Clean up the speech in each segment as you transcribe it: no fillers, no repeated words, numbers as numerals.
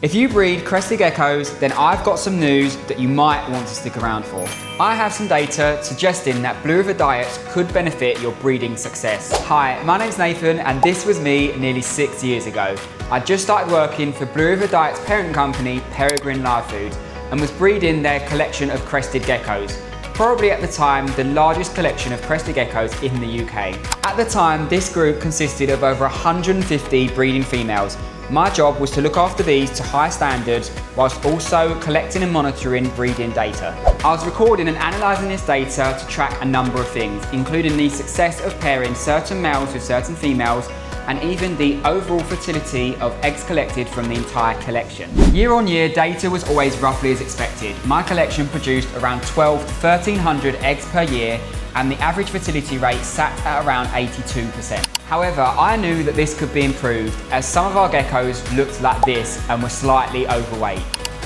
If you breed crested geckos, then I've got some news that you might want to stick around for. I have some data suggesting that BlueRiver Diets could benefit your breeding success. Hi, my name's Nathan and this was me nearly 6 years ago. I just started working for BlueRiver Diets' parent company, Peregrine Live Foods, and was breeding their collection of crested geckos. Probably at the time, the largest collection of crested geckos in the UK. At the time, this group consisted of over 150 breeding females. My job was to look after these to high standards whilst also collecting and monitoring breeding data. I was recording and analysing this data to track a number of things, including the success of pairing certain males with certain females, and even the overall fertility of eggs collected from the entire collection. Year on year, data was always roughly as expected. My collection produced around 12 to 1300 eggs per year, and the average fertility rate sat at around 82%. However, I knew that this could be improved as some of our geckos looked like this and were slightly overweight.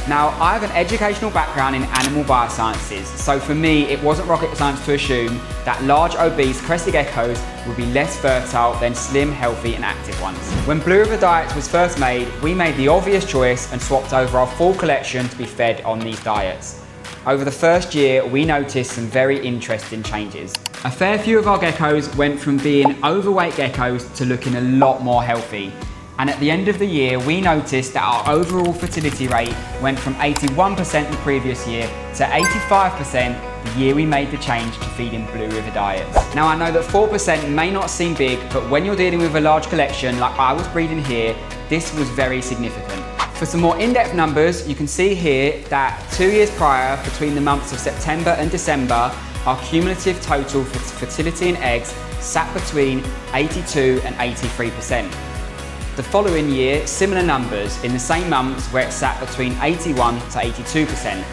Now, I have an educational background in animal biosciences, so for me it wasn't rocket science to assume that large obese crested geckos would be less fertile than slim, healthy and active ones. When BlueRiver Diets was first made, we made the obvious choice and swapped over our full collection to be fed on these diets. Over the first year, we noticed some very interesting changes. A fair few of our geckos went from being overweight geckos to looking a lot more healthy. And at the end of the year, we noticed that our overall fertility rate went from 81% the previous year to 85% the year we made the change to feeding BlueRiver Diets. Now I know that 4% may not seem big, but when you're dealing with a large collection like I was breeding here, this was very significant. For some more in-depth numbers, you can see here that 2 years prior, between the months of September and December, our cumulative total for fertility in eggs sat between 82 and 83%. The following year, similar numbers in the same months where it sat between 81 to 82%.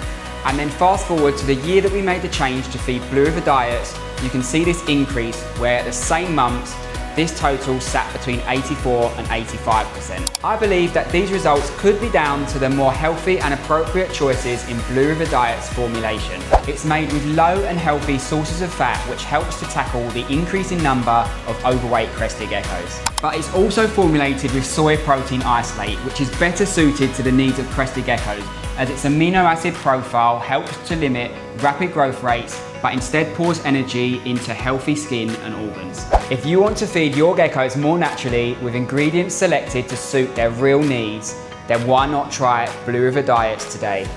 And then fast forward to the year that we made the change to feed BlueRiver Diets, you can see this increase where at the same months, this total sat between 84 and 85%. I believe that these results could be down to the more healthy and appropriate choices in BlueRiver Diets formulation. It's made with low and healthy sources of fat, which helps to tackle the increasing number of overweight crested geckos. But it's also formulated with soy protein isolate, which is better suited to the needs of crested geckos, as its amino acid profile helps to limit rapid growth rates, but instead pours energy into healthy skin and organs. If you want to feed your geckos more naturally with ingredients selected to suit their real needs, then why not try BlueRiver Diets today?